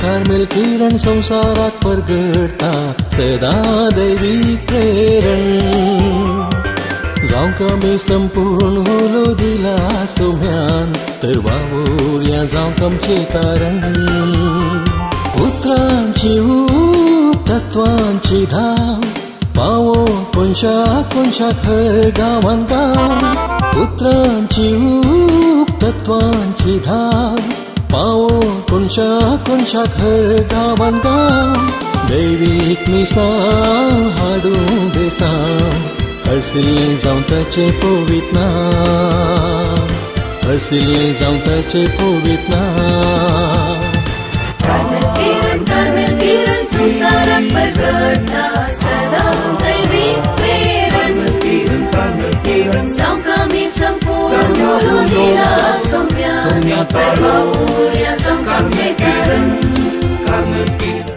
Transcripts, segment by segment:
Carmel किरण संसारात परगडता सदा दैवी प्रेरण जावंक आमी संपूर्ण होलो दिला सोम्यान तर वावुरया जावंक आमचे कारण उतरांची ऊब तत्वांची धाव पावो कोणशाक हर गांवान गांव उतरांची ऊब तत्वांची धाव पावो कोणशाक हर गांवान गांव दैवीक मिसाळ हाडूं देसाव हरसिल्लें जावं ताचें पवित्र नांव हरसिल्लें जावं ताचें पवित्र नांव कार्मेल किरण संसाराक परगडता सदा दैवीक प्रेरण जावंक आमी संपूर्ण होलो दिला सोम्या पर वावुरया जावंक आमचे कारण कार्मेल किरण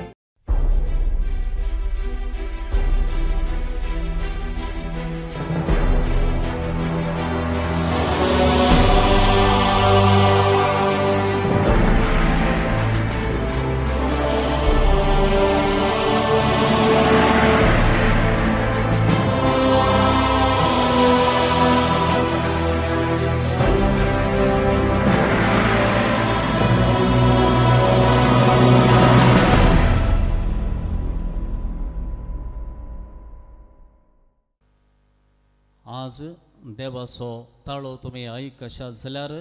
आज देवाचो ताळो तुमी आयकशात जाल्यार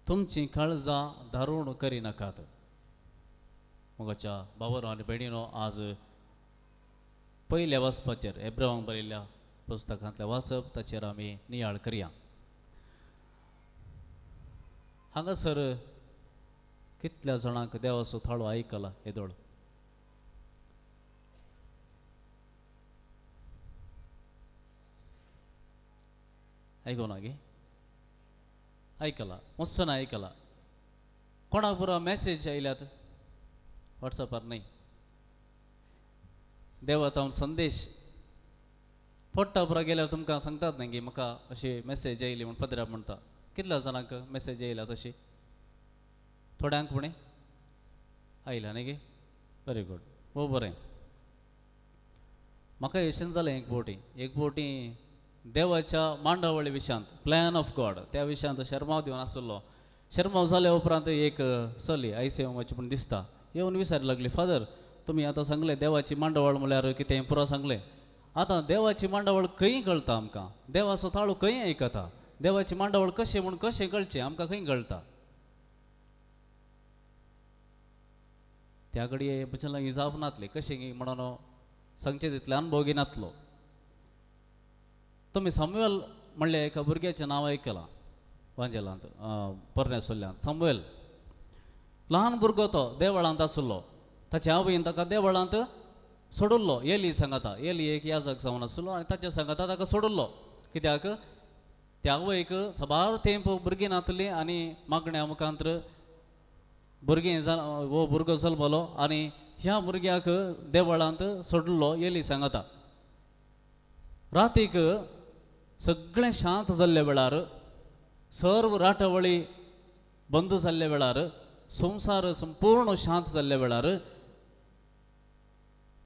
तुमची काळजां धारूण करिनाकात. मोगाच्या भावांनो आनी भयणीनो, आज पयल्या वाचपाचेर हेब्रेवांक बरयल्ल्या पुस्तकांतलें वाचप ताचेर आमी नियाळ करया. हांगासर कितल्या जाणांक देवाचो ताळो आयकला येदोळ? आयकोना गे आयकला मस्त ना आयकला. कोणाक पुरो मॅसेज आयल्यात वॉट्सॅपार न्ही. देवातावन संदेश पडटा पुरो गेल्यार तुमकां सांगतात न्ही की म्हाका अशी मॅसेज आयली म्हण पदराक म्हणटा. कितल्या जाणांक मॅसेज आयल्या तशी? थोड्यांक पुणे आयल्या न्ही गे. Very good. हो बरें. म्हाका येशन जालें एक फावटी देवाच्या मांडावळी विशयांत प्लॅन ऑफ गॉड त्या विशयांत शर्माव दिवन आसलो. शर्माव जाल्या उपरांत एक चली आयसीएमाची पूण दिसता येवन विचारपाक लागली, फादर तुमी आतां सांगलें देवाची मांडावळ म्हळ्यार कितें पुरो सांगलें. आतां देवाची मांडावळ खंय कळटा आमकां? देवाचो ताळो खंय आयकता? देवाची मांडावळ कशें म्हूण कशें कळचें आमकां खंय कळटा? त्या घडये म्हज्या लागीं जावप नासलें. कशें म्हणून सांगचें तितलें अनुभव घेनासलो. तुमी सामुएल म्हणलें एका भुरग्याचें नांव आयकलां वांजेलांत परनेसुल्ल्यांत. सामुएल ल्हान भुरगो तो देवळांत आसलो. ताच्या आवयन ताका देवळांत सोडुल्लो एली सांगाता. एली एक याजक जावन आसलो आनी ताच्या सांगाता ताका सोडुल्लो. कित्याक त्या आवयक सबार तेंप भुरगीं नातलीं आनी मागण्या मुखांतर भुरगीं हो भुरगो जल्मलो आनी ह्या भुरग्याक देवळांत सोडुल्लो एली सांगाता. रातीक सगळें शांत जाल्ल्या वेळार, सर्व राटावळी बंद जाल्ल्या वेळार, संवसार संपूर्ण शांत जाल्ल्या वेळार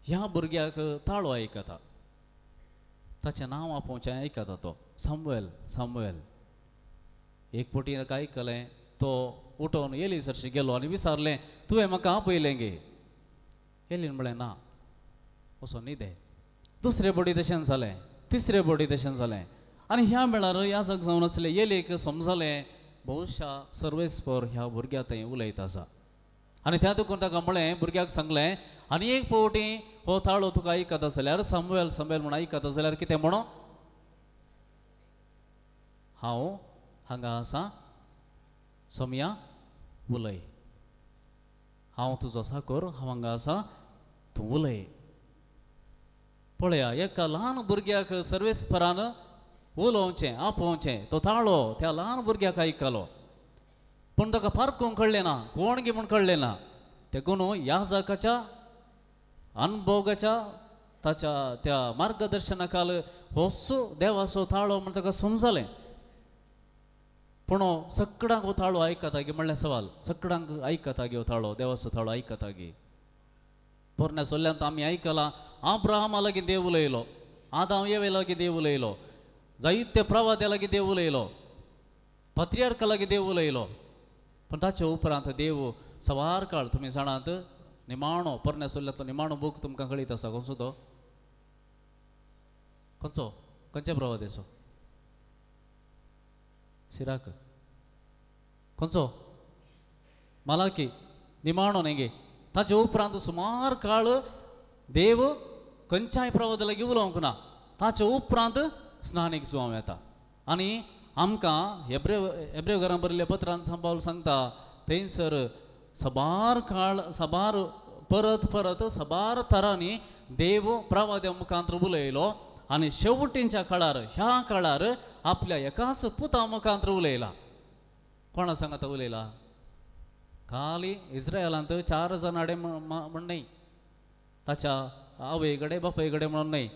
ह्या भुरग्याक ताळो आयकता. ताचें नांव आपोवचें आयकता तो सामुएल. सामुएल एक फावटी ताका आयकलें. तो उठोवन एली सरशी गेलो आनी विचारलें, तुवें म्हाका आपयलें गे? एलीन म्हळें ना, असो न्हिदे. दुसरे फावटी तशें जालें. तिसरे फावटी तशें जालें. आनी ह्या वेळार याजक जावन आसलें एलीक समजलें भविश्या सर्वेस्पर ह्या भुरग्या थंय उलयता आसा. आनी त्या देखून ताका म्हळें भुरग्याक सांगलें आनी एक फावटी हो ताळो तुका आयकता जाल्यार सामुएल सामुएल म्हूण आयकता जाल्यार कितें म्हणो हांव हांगा आसा सोम्या उलय हांव तुजो साकोर हांव हांगा आसा तूं उलय पळया एका ल्हान भुरग्याक सर्वेस्परान उलोवचें आपोवचें तो ताळो त्या ल्हान भुरग्याक आयकलो पूण ताका पारखूंक कळ्ळें ना कोण गे म्हूण कळ्ळें ना देखून याजकाच्या अनुभोगाच्या ताच्या त्या मार्गदर्शनाखाल होसो देवाचो ताळो म्हण ताका समजलें पूण सगळ्यांक हो ताळो आयकता गे म्हणलें सवाल सगळ्यांक आयकता गे हो ताळो देवाचो ताळो आयकता गे पोरण्या सोल्ल्यांत आमी आयकलां अब्राहमा लागीं देव उलयलो आदाम येवे लागीं देव उलयलो जायते प्रवाद्या लागीं देव उलयलो पत्रियार्का लागीं देव उलयलो पण ताचे उपरांत देव सवार काळ तुमी जाणात निमाणो पोरण्या सोल्ल्यांतलो निमाणो बूक तुमकां कळीत आसा खंयचो तो खंयचो खंयच्या प्रवादेचो शिराक खंयचो मालाकी निमाणो न्ही गे ताचे उपरांत सुमार काळ देव खंयच्याय प्रवाद लागीं उलोवंक ना ताचे उपरांत स्नानीक सुवाम येता आनी आमकां हेब्रेव घरान बरयल्ल्या पत्रांत सांबाळ सांगता थंयसर सबार काळ सबार परत परत सबार तरांनी देव प्रवाद्या मुखांतर उलयलो आनी शेवटींच्या काळार ह्या काळार आपल्या एकाच पुता मुखांतर उलयला कोणा सांगता उलयला खाली इस्रायलांत 4 जणाडे म्हण न्ही ताच्या आवय कडेन बापाय कडेन म्हणून न्ही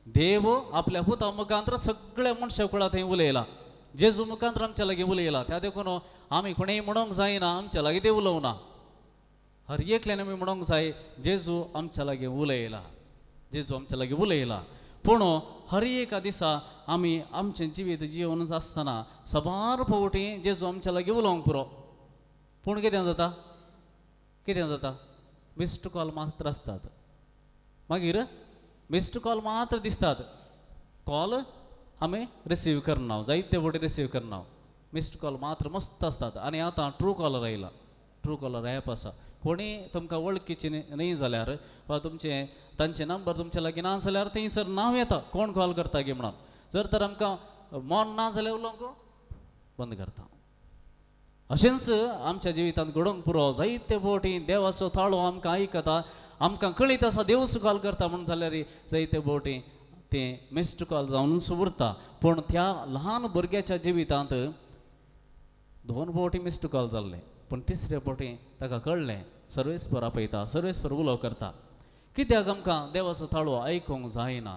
देव आपल्या पुता मुखांतर सगळ्या मनशा कुळा थंय उलयला जेजू मुखांतर आमच्या लागीं उलयला त्या देखून आमी कोणेय म्हणूंक जायना आमच्या लागीं देव उलोवना हर एकल्यान आमी म्हणूंक जाय जेजू आमच्या लागीं उलयला जेजू आमच्या लागीं उलयला पूण हर एका दिसा आमी आमचें जिवीत जिवन आसतना सबार फावटी जेजू आमच्या लागीं उलोवंक पुरो पूण कितें जाता मिस्ड कॉल मात्र आसतात मागीर मिस्ड कॉल मात्र दिसतात कॉल आमी रिसीव करना जायते फावटी रिसीव करना मिस्ड कॉल मात्र मस्त आसतात आनी आतां ट्रू कॉलर आयला ट्रू कॉलर ॲप आसा कोणी तुमकां वळखीची न्ही जाल्यार वा तुमचे तांचे नंबर तुमच्या लागीं ना जाल्यार थंयसर नांव येता कोण कॉल करता गे म्हणून जर तर आमकां मोन ना जाल्यार उलोवंक बंद करता अशेंच आमच्या जिवितांत घडोवंक पुरो जायते फावटी देवाचो ताळो आमकां आयकता आमकां कळीत आसा देवच कॉल करता म्हणून जाल्यार जायते फावटी तें मिस्ड कॉल जावनूच उरता पूण त्या ल्हान भुरग्याच्या जिवितांत 2 फावटी मिस्ड कॉल जाल्ले पूण तिसरे फावटी ताका कळ्ळें सर्वेस्पर आपयता सर्वेस्पर उलो करता कित्याक आमकां देवाचो ताळो आयकूंक जायना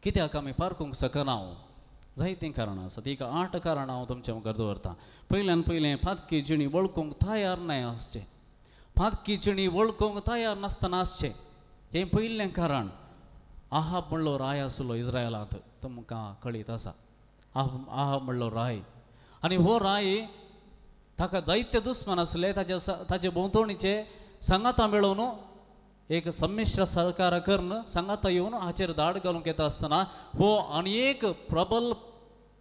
कित्याक आमी पारखूंक शकना जायतीं कारणां आसात एक 8 कारणां हांव तुमच्या मुखार दवरतां पयल्यान पयलें फातकी जिणी वळखूंक तयार नाय आसचें फातकी जिणी वळखूंक तयार नासतना आसचें हें पयलें कारण आहाब म्हणलो राय आसलो इस्रायलांत तुमकां कळीत आसा आहाब म्हणलो राय आनी हो राय ताका जायते दुस्मान आसले ताचे भोंवतणीचे सांगाता मेळोवन एक संमिश्र सरकार करून सांगाता येवन हाचेर धाड घालूंक येता आसतना हो आनी एक प्रबल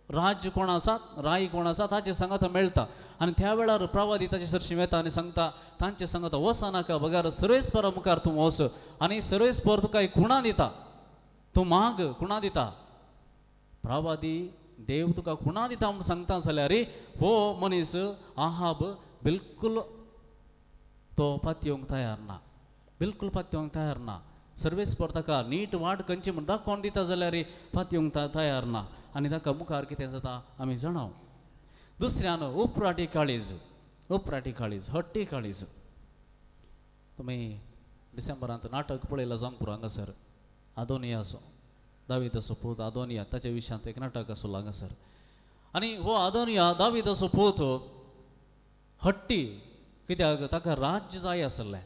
राज्य कोण आसा राय कोण आसा ताचे सांगाता मेळटा आनी त्या वेळार प्रवादी ताचे सरशी येता आनी सांगता तांचे सांगता वसा नाका बगार सर्वेस्परा मुखार तूं वच आनी सर्वेस्पर तुका खुणा दिता तूं माग खुणा दिता प्रवादी देव तुका खुणा दिता म्हूण सांगता जाल्यार हो मनीस आहाब बिलकुल तो पातयेवंक तयार ना बिलकुल पातयेवंक तयार ना सर्वेस्पर ताका नीट वाट खंयची म्हूण दाखोवन दिता जाल्यार पातयेवंक तयार ना आनी ताका मुखार कितें जाता आमी जाणाव दुसऱ्यान उपराटी काळीज हट्टी काळीज तुमी डिसेंबरांत नाटक पळयलां जावंक पुरो हांगासर आदोनियाचो दाविदाचो पूत आदोनिया ताच्या विशयांत एक नाटक आसलो हांगासर आनी हो आदोनिया दाविदाचो पूत हट्टी कित्याक ताका राज्य जाय आसलें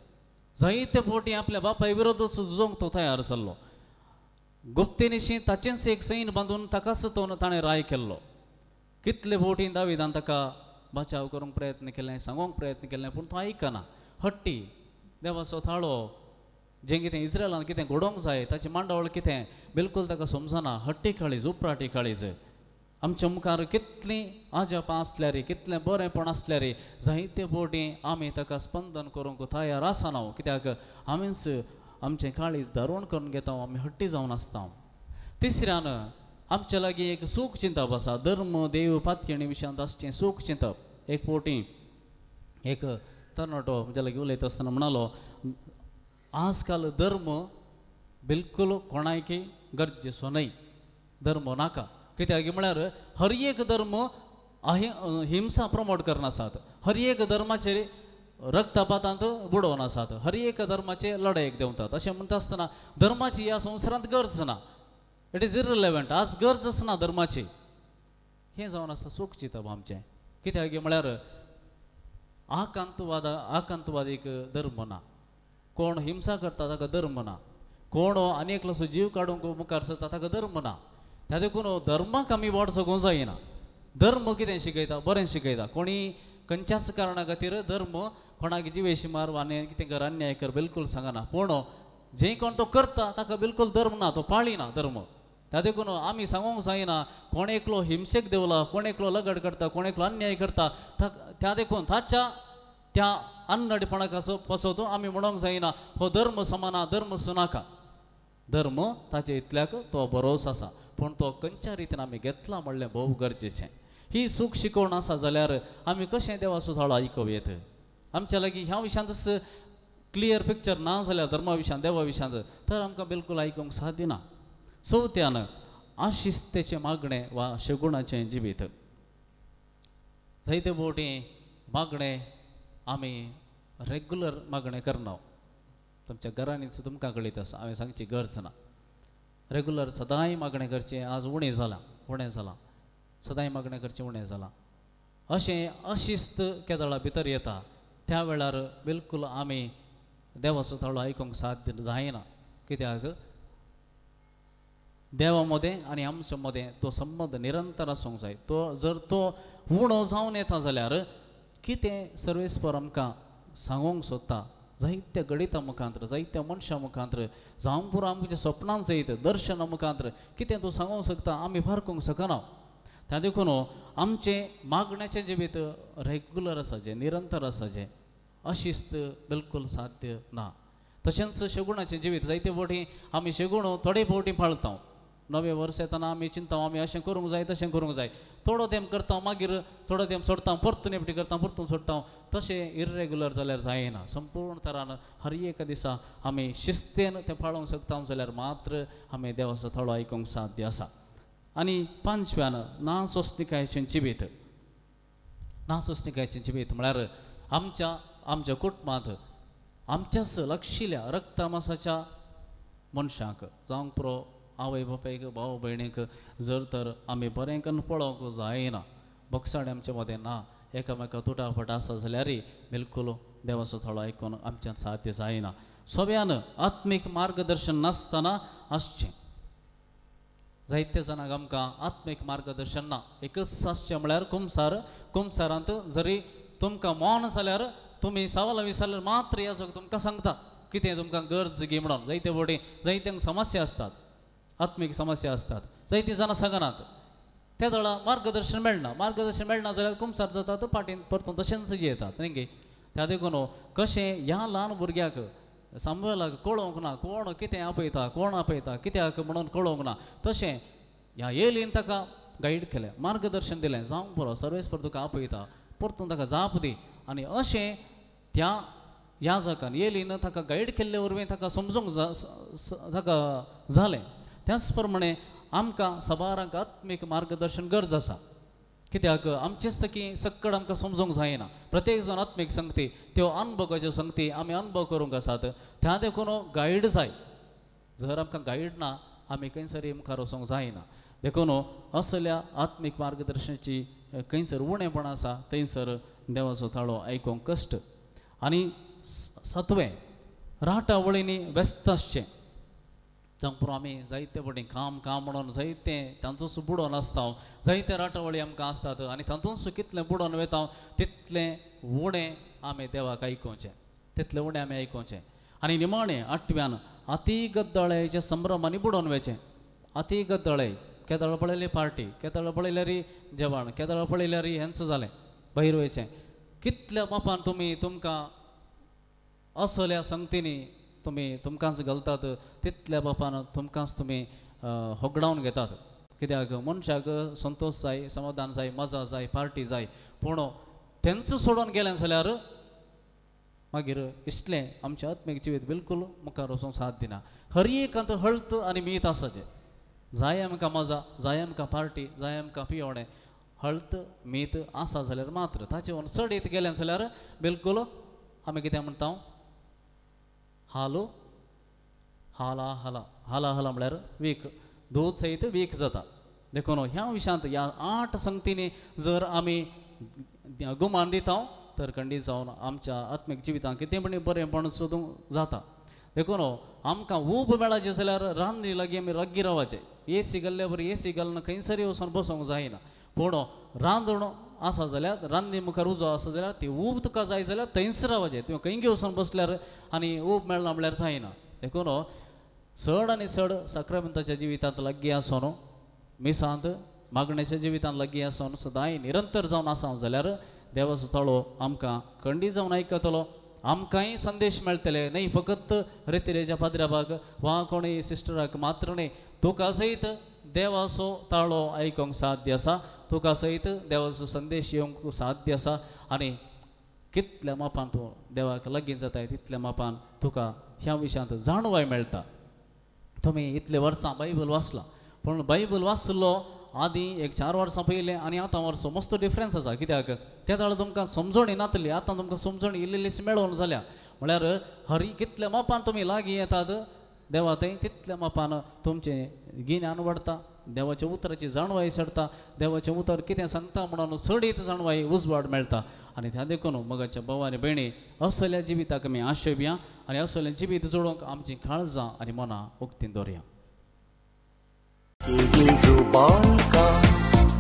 जायते फावटी आपल्या बापाय विरोधूच झुजोवंक तो तयार जाल्लो गुप्तेनिशी ताचेंच एक सैन बांदून ताकाच ताणें राय केल्लो कितले फावटी दाविदान ताका बचाव करूंक प्रयत्न केले सांगूंक प्रयत्न केले पूण तो आयकना हट्टी देवाचो ताळो जें कितें इस्रायलान कितें घडोवंक जाय ताचें मांडवळ कितें बिलकुल ताका समजना हट्टी काळीज उपराटी काळीज आमच्या मुखार कितली आजापां आसल्यार कितलें बरेंपण आसल्यार जायते फावटी आमी ताका स्पंदन करूंक तयार आसना कित्याक आमीच आमचें काळीज धरून करून घेता आमी हट्टी जावन आसता तिसऱ्यान आमच्या लागीं एक सूख चिंतप आसा धर्म देव पातयणी विशयांत आसचें सूख चिंतप एक फावटी एक तरणाटो म्हज्या लागीं उलयता आसतना म्हणलो आजकाल धर्म बिलकुल कोणायकी गरजेचो न्हय धर्म नाका कित्याक म्हळ्यार हर एक धर्म हिंसा प्रमोट करना आसात हर एक धर्माचेर रक्तपातांत बुडोवन आसात हर एक धर्माचे लढायेक देंवतात अशें म्हणटा आसतना धर्माची ह्या संवसारांत गरज ना इट इज इरिलेवंट आज गरजच ना धर्माची हें जावन आसा सूख चिंतप आमचें कित्याक म्हळ्यार आकांतवादीक धर्म ना कोण हिंसा करता ताका धर्म ना कोण आनीकलो जीव काडूंक मुखार सरता ताका धर्म ना त्या देखून धर्माक आमी वाट जगोवंक जायना धर्म कितें शिकयता बरें शिकयता कोणी खंयच्याच कारणा खातीर धर्म कोणाक जिवेशी मार वा आनी कितें कर अन्याय कर बिलकुल सांगना पूण जें कोण तो करता ताका बिलकुल धर्म ना तो पाळिना धर्म त्या देखून आमी सांगूंक जायना कोण एकलो हिंसेक देवला कोण एकलो लगड करता कोण एकलो अन्याय करता त्या देखून ताच्या त्या अन्नडपणाक पसोवतो आमी म्हणूंक जायना हो धर्म समाना धर्म सुनाका धर्म ताचे इतल्याक तो बरोस आसा पूण तो खंयच्या रितीन आमी घेतला म्हणलें भोव गरजेचें ही सूख शिकोवण आसा जाल्यार आमी कशें देवा सुद्दां आयकोवेत आमच्या लागीं ह्या विशयांतच क्लियर पिक्चर ना जाल्यार धर्मा विशयांत देवा विशयांत तर आमकां बिलकुल आयकूंक साध्य ना चवथ्यान आशिस्तेचें मागणें वा शेगुणाचें जिवीत जायते फावटी मागणें आमी रेग्युलर मागणें करना तुमच्या घरांनी तुमकां कळीत आसा हांवें सांगची गरज ना रेग्युलर सदांय मागणें करचें आज उणें जालां सदांय मागणें करचें उणें जालां अशें अशिस्त केदळा भितर येता त्या वेळार बिलकुल आमी देवाचो ताळो आयकूंक साध्य जायना कित्याक देवा मदें आनी आमच्या मदें तो संबंद निरंतर आसूंक जाय तो जर तो उणो जावन येता जाल्यार कितें सर्वेस्पर आमकां सांगूंक सोदता जायत्या गणिता मुखांतर जायत्या मनशां मुखांतर जावं पुरो आमच्या स्वप्नांत सयत दर्शना मुखांतर कितें तूं सांगूंक शकता आमी पारखूंक शकना त्या देखून आमचें मागण्याचें जिवीत रेग्युलर आसा जें निरंतर आसा जें अशिस्त बिलकुल साध्य ना तशेंच शेगुणाचें जिवीत जायते फावटी आमी शेगूण थोडे फावटी पाळटा नवे वर्स येतना आमी चिंता आमी अशें करूंक जाय तशें करूंक जाय थोडो तेंप करता मागीर थोडो तेंप सोडटा परतून एपटी करता परतून सोडटा तशें इरेग्युलर जाल्यार जायना संपूर्ण तरान हर एक दिसा आमी शिस्तेन तें पाळोवंक शकता जाल्यार मात्र आमी देवाचो थोडो आयकूंक साध्य आसा आनी पांचव्यान नासोस्तिकायेचें जिवीत नासोस्तिकायेचें जिवीत म्हळ्यार आमच्या कुटुंबांत आमच्याच लक्षिल्ल्या रक्तमासाच्या मनशांक जावंक पुरो आवय बापायक भाव भयणीक जर तर आमी बरें करून पळोवंक जायना बगसाण आमचे मदें ना एकामेका तुटाफट आसा जाल्यारय बिलकुल देवाचो थोडो आयकून आमच्यान साध्य जायना सगळ्यान आत्मीक मार्गदर्शन नासतना आसचें जायते जाणांक आमकां आत्मीक मार्गदर्शन ना एकच आसचें म्हळ्यार कुमसारांत जरी तुमकां मौन जाल्यार तुमी सवाल विचारल्यार मात्र याजक तुमकां सांगता कितें तुमकां गरज गी म्हणून जायते फावटी जायत्यांक समस्या आसतात आत्मीक समस्या आसतात जायतीं जाणां सांगनात त्या दळा मार्गदर्शन मेळना जाल्यार कुमसार जातात फाटीन परतून तशेंच येतात न्ही त्या देखून कशें ह्या ल्हान भुरग्याक सांबाळाक कळोवंक ना कोण कितें आपयता कित्याक म्हणून कळोवंक ना तशें ह्या येलीन ताका गायड केलें मार्गदर्शन दिलें जावंक पुरो सर्वेस्पर तुका आपयता परतून ताका जाप दी आनी अशें त्या याजकान येलीन ताका गायड केल्ले वरवीं ताका समजूंक ताका जालें त्याच प्रमाणे आमकां सबारांक आत्मीक मार्गदर्शन गरज आसा कित्याक आमचेच तकी सक्कड आमकां समजूंक जायना प्रत्येक जण आत्मीक संगती त्यो अनुभवाच्यो संगती आमी अनुभव करूंक आसात त्या देखून गायड जाय जर आमकां गायड ना आमी खंयसरी मुखार वचूंक जायना देखून असल्या आत्मीक मार्गदर्शनाची खंयसर उणेपण आसा थंयसर देवाचो ताळो आयकूंक कश्ट आनी सत्वें राटावळींनी व्यस्त आसचें जावं पुरो आमी जायते फावटी काम म्हणून जायते तांचोच बुडोन आसता जायते राटावळी आमकां आसतात आनी तातूंच कितलें बुडोन वयता तितलें उणें आमी देवाक आयकुचें तितलें उणें आमी आयकुचें आनी निमाणें 8व्यान अति गद्दळेच्या संभ्रमांनी बुडोन वचें अति गद्दळे केदळ पळयली पार्टी, केदळ पळयल्यार जेवण, केदळ पळयल्यार हेंच जालें भायर वयचें. कितल्या बापान तुमी तुमकां असल्या संगतींनी तुमकांच घालतात, तितल्या बापान तुमकांच तुमी होगडावन घेतात. कित्याक मनशाक संतोश जाय, समाधान जाय, मजा जाय, पार्टी जाय, पूण तेंच सोडून गेलें जाल्यार मागीर इतलें आमचें आत्मीक जिवीत बिलकुल मुखार वचूंक साथ दिना. हर एकांत हळत आनी मीत आसाचें. जाय आमकां मजा, जाय आमकां पार्टी, जाय आमकां पियोणें, हळत मीत आसा जाल्यार मात्र ताचे वन चड येत गेलें जाल्यार बिलकुल आमी कितें म्हणटा हालो हाला हाला हाला हाला म्हळ्यार वीक, दूध सयत वीक जाता. देखून ह्या विशयांत ह्या 8 संगतींनी जर आमी गुमान दिता तर खंडीत जावन आमच्या आत्मीक जिवितांत कितें पण बरेंपण सोदूंक जाता. देखून आमकां ऊब मेळाचें जाल्यार रान्नी लागीं आमी रग्गी रावचें. एसी घाल्ल्या बरी एसी घालून खंयसरी वचून बसोंक जायना. पूण रांदून आसा जाल्यार रान्नी मुखार उजो आसा जाल्यार ती ऊब तुका जाय जाल्यार थंयच रावचें. तुवें खंय वचून बसल्यार आनी ऊब मेळना म्हळ्यार जायना. देखून चड आनी चड साक्रामेंताच्या जिवितांत लागीं आसून, मिसांत मागणेच्या जिवितांत लागीं आसून सदांय निरंतर जावन आसा जाल्यार देवाचो तळो आमकां खंडीत जावन आयकतलो. आमकांय संदेश मेळटले, न्हय फकत रेतीरेच्या पाद्र्याबाग वा कोणूय सिस्टराक मात्र न्हय, तुका सयत देवाचो ताळो आयकोंक साध्य आसा, तुका सयत देवाचो संदेश येवंक साध्य आसा. आनी कितल्या मापान तूं देवाक लागीं जाताय तितल्या मापान तुका ह्या विशयांत जाणवाय मेळटा. तुमी इतले वर्सां बायबल वाचला, पूण बायबल वाचलो आदीं 4 वर्सां पयलें आनी आतां वर्स मस्त डिफरन्स आसा. कित्याक त्या वेळार तुमकां समजणी नातली, आतां तुमकां समजणी इल्लीशी मेळोन जाल्या. म्हळ्यार कितल्या मापान तुमी लागीं येतात देवा थंय तितल्या मापान तुमचें गिन्यान वाडटा, देवाच्या उतराची जाणवाय चडटा, देवाचें उतर कितें सांगता म्हणून चडीत जाणवाय उजवाड मेळटा. आनी त्या देखून मगाच्या भाव आनी भयणी असल्या जिविताक आमी आशय भिया आनी असलें जिवीत जोडूंक आमची काळजां आनी मनां उक्तीन दवरया. Yesu balka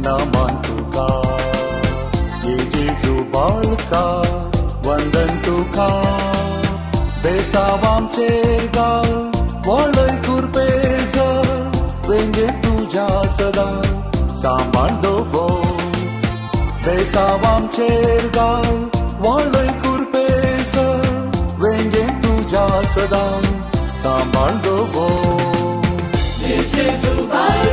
naman tuka, Yesu balka vandan tuka, besawam chergal walay kurpeza, venge tuja sada sambal dovo, besawam chergal walay kurpeza, venge tuja sada sambal dovo. Yesu balka